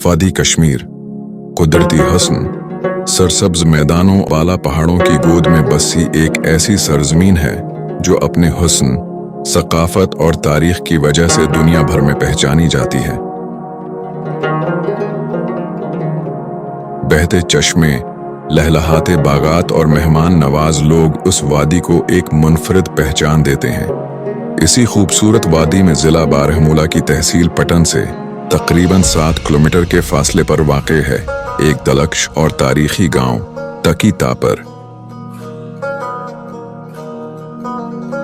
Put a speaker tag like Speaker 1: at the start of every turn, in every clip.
Speaker 1: वादी कश्मीर कुदरती हस्न, सरसब्ज मैदानों वाला पहाड़ों की गोद में बसी एक ऐसी सरजमीन है जो अपने हुस्न, सकाफत और तारीख की वजह से दुनिया भर में पहचानी जाती है। बहते चश्मे, लहलहाते बागात और मेहमान नवाज लोग उस वादी को एक मुनफरिद पहचान देते हैं। इसी खूबसूरत वादी में जिला बारहमूला की तहसील पटन से तकरीबन 7 किलोमीटर के फासले पर वाक़ है एक दलक्श और तारीखी गांव तकी तापर।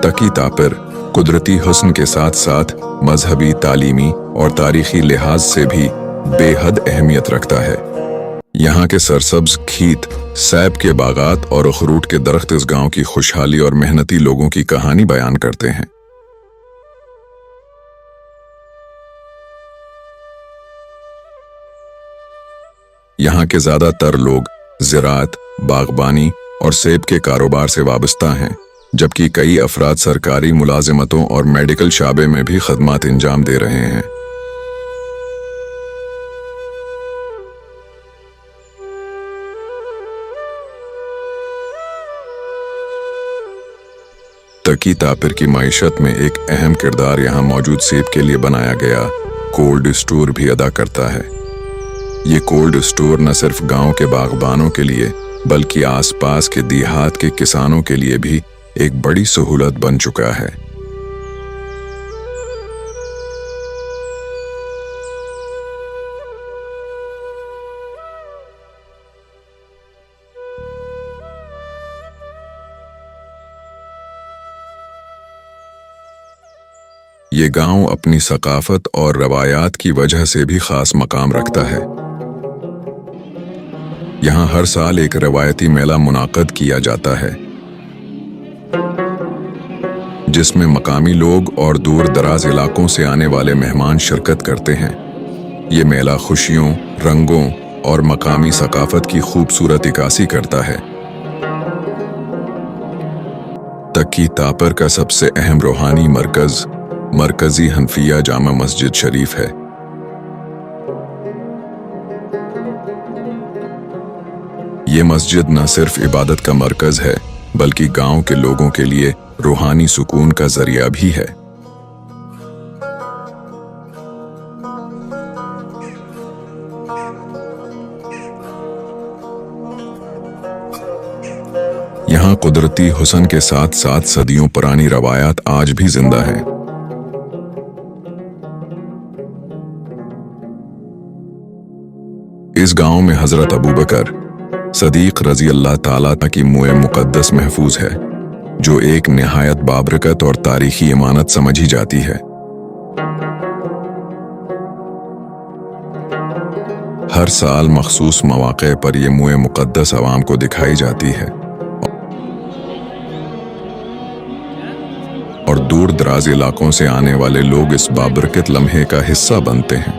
Speaker 1: तकी तापर कुदरती हुस्न के साथ साथ मजहबी, तालीमी और तारीखी लिहाज से भी बेहद अहमियत रखता है। यहाँ के सरसब्ज खेत, सैब के बागात और अखरूट के दरख्त इस गांव की खुशहाली और मेहनती लोगों की कहानी बयान करते हैं। यहाँ के ज्यादातर लोग ज़राअत, बागबानी और सेब के कारोबार से वाबस्ता हैं, जबकि कई अफराद सरकारी मुलाजिमतों और मेडिकल शाबे में भी खदमात इंजाम दे रहे हैं। तकी तापिर की माइशत में एक अहम किरदार यहाँ मौजूद सेब के लिए बनाया गया कोल्ड स्टोर भी अदा करता है। ये कोल्ड स्टोर न सिर्फ गांव के बागबानों के लिए बल्कि आसपास के देहात के किसानों के लिए भी एक बड़ी सहूलत बन चुका है। ये गांव अपनी सकाफत और रवायात की वजह से भी खास मकाम रखता है। यहाँ हर साल एक रवायती मेला मुनाक़द किया जाता है जिसमें मकामी लोग और दूर दराज इलाकों से आने वाले मेहमान शिरकत करते हैं। ये मेला खुशियों, रंगों और मकामी सकाफत की खूबसूरत इक्कासी करता है। तकी तापर का सबसे अहम रूहानी मरकज मरकजी हनफिया जामा मस्जिद शरीफ है। ये मस्जिद न सिर्फ इबादत का मरकज है बल्कि गांव के लोगों के लिए रूहानी सुकून का जरिया भी है। यहाँ कुदरती हुस्न के साथ साथ सदियों पुरानी रवायात आज भी जिंदा हैं। इस गांव में हजरत अबू बकर सदीक रजी अल्लाह ताला की मुए मुकद्दस महफूज है, जो एक निहायत बाबरकत और तारीखी इमानत समझी जाती है। हर साल मखसूस मौक़े पर यह मुए मुकद्दस अवाम को दिखाई जाती है और दूर दराज इलाकों से आने वाले लोग इस बाबरकत लम्हे का हिस्सा बनते हैं।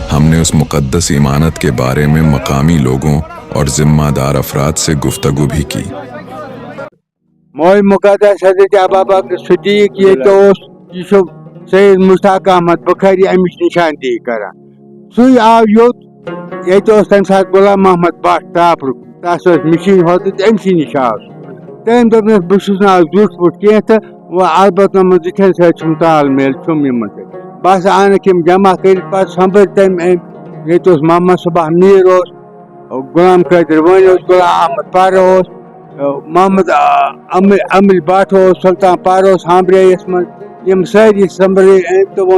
Speaker 1: हमने उस मुकद्दस इमानत के बारे में मकामी लोगों और जिम्मेदार अफराद से गुफ्तगू भी की।
Speaker 2: मोई मुकद्दस हज़रत अबू बकर सिद्दीक़ ये तो सैयद मुश्ताक अहमद बुखारी अमिश निशानदेही करान। सुई आव योत ये तो तम साथ गुलाम मोहम्मद बट तापर तस मशीन होत अमसी निश आव तम दोपनस बस जुट वुट कह तो वह अलबत् दुखन सम तालमेल छुम यमन बस आन जमा कर संभल तम ये तो मोहम्मद सुबह मीर गुलाम कादिर वन गुलाम अहमद पार मोहम्मद अमिल भट सुल्तान पार हामरेस मं सारी संभले तो वो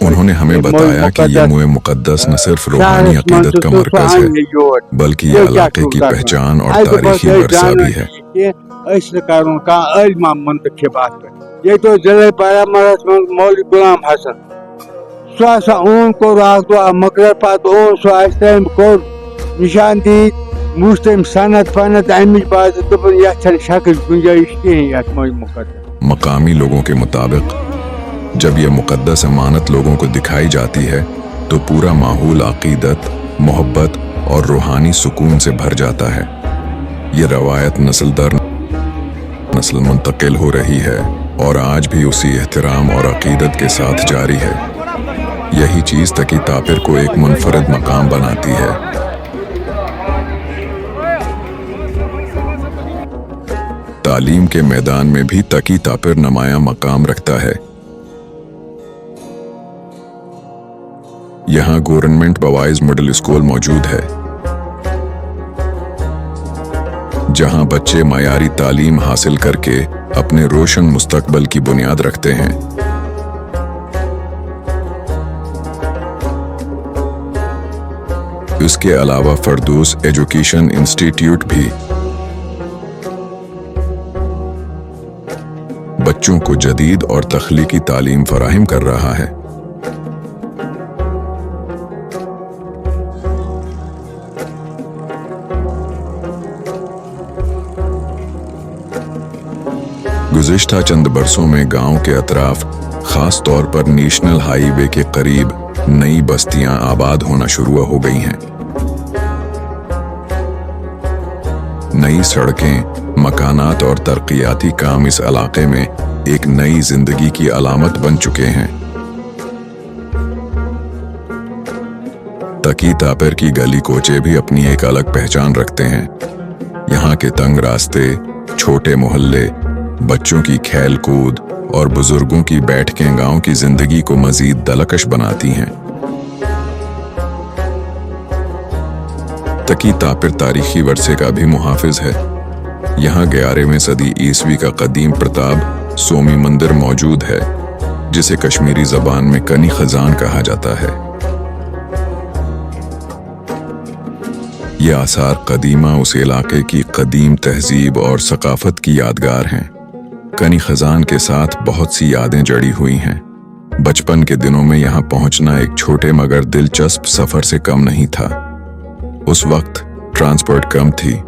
Speaker 1: उन्होंने हमें बताया कि ये मुए मुकद्दस न सिर्फ रूहानी अकीदत का मरकज है बल्कि ये इलाके की पहचान और तारीखी वर्सा भी है।
Speaker 2: ये तो जिले बारामूला मौलवी गुलाम हसन सो ओन कोर मकर पत ओन सो कोर निशानदेही मुझ तम सनत पनत अमिच बात दोपन यह शक गुंजाइश कहीं।
Speaker 1: मकामी लोगों के मुताबिक जब यह मुकद्दस अमानत लोगों को दिखाई जाती है तो पूरा माहौल अकीदत, मोहब्बत और रूहानी सुकून से भर जाता है। ये रवायत नस्ल दर नस्ल मुंतकिल हो रही है और आज भी उसी एहतराम और अकीदत के साथ जारी है। यही चीज़ तकी तापिर को एक मुनफरद मकाम बनाती है। तालीम के मैदान में भी तकी तापिर नुमाया मकाम रखता है। यहाँ गवर्नमेंट बॉयज मिडिल स्कूल मौजूद है, जहाँ बच्चे मायारी तालीम हासिल करके अपने रोशन मुस्तकबल की बुनियाद रखते हैं। इसके अलावा फरदौस एजुकेशन इंस्टीट्यूट भी बच्चों को जदीद और तख्लीकी तालीम फराहम कर रहा है। गुज़िश्ता चंद बरसों में गांव के अतराफ, खास तौर पर नेशनल हाईवे के करीब नई बस्तियां आबाद होना शुरू हो गई हैं। नई सड़कें, मकानात और तरक्याती काम इस इलाके में एक नई जिंदगी की अलामत बन चुके हैं। तकी तापिर की गली कोचे भी अपनी एक अलग पहचान रखते हैं। यहाँ के तंग रास्ते, छोटे मोहल्ले, बच्चों की खेल कूद और बुजुर्गों की बैठकें गांव की जिंदगी को मजीद दिलकश बनाती हैं। तकी तापिर तारीखी वर्से का भी मुहाफिज है। यहाँ 11वीं सदी ईस्वी का कदीम प्रताप सोमी मंदिर मौजूद है, जिसे कश्मीरी जबान में कनी खजान कहा जाता है। ये आसार कदीमा उस इलाके की कदीम तहजीब और सकाफत की यादगार हैं। कनी खजान के साथ बहुत सी यादें जड़ी हुई हैं। बचपन के दिनों में यहाँ पहुंचना एक छोटे मगर दिलचस्प सफर से कम नहीं था। उस वक्त ट्रांसपोर्ट कम थी,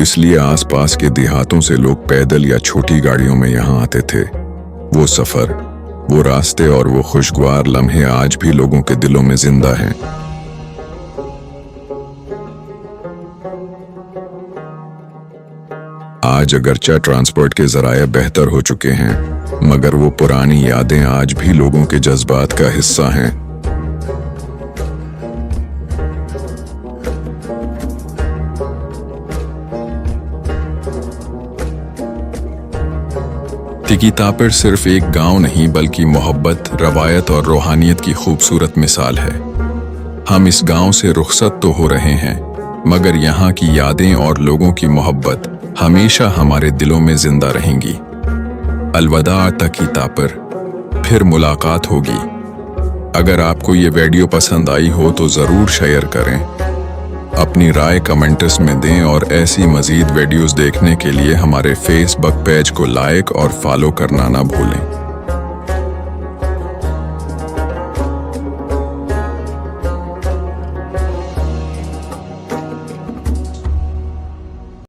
Speaker 1: इसलिए आसपास के देहातों से लोग पैदल या छोटी गाड़ियों में यहाँ आते थे। वो सफर, वो रास्ते और वो खुशगवार लम्हे आज भी लोगों के दिलों में जिंदा हैं। आज अगरचा ट्रांसपोर्ट के जराये बेहतर हो चुके हैं, मगर वो पुरानी यादें आज भी लोगों के जज्बात का हिस्सा हैं। तकी तापिर सिर्फ एक गांव नहीं, बल्कि मोहब्बत, रवायत और रूहानियत की खूबसूरत मिसाल है। हम इस गांव से रुखसत तो हो रहे हैं, मगर यहाँ की यादें और लोगों की मोहब्बत हमेशा हमारे दिलों में जिंदा रहेंगी। अलविदा तकी तापिर, फिर मुलाकात होगी। अगर आपको ये वीडियो पसंद आई हो तो ज़रूर शेयर करें, अपनी राय कमेंट्स में दें और ऐसी मज़ीद वीडियोस देखने के लिए हमारे फेसबुक पेज को लाइक और फॉलो करना ना भूलें।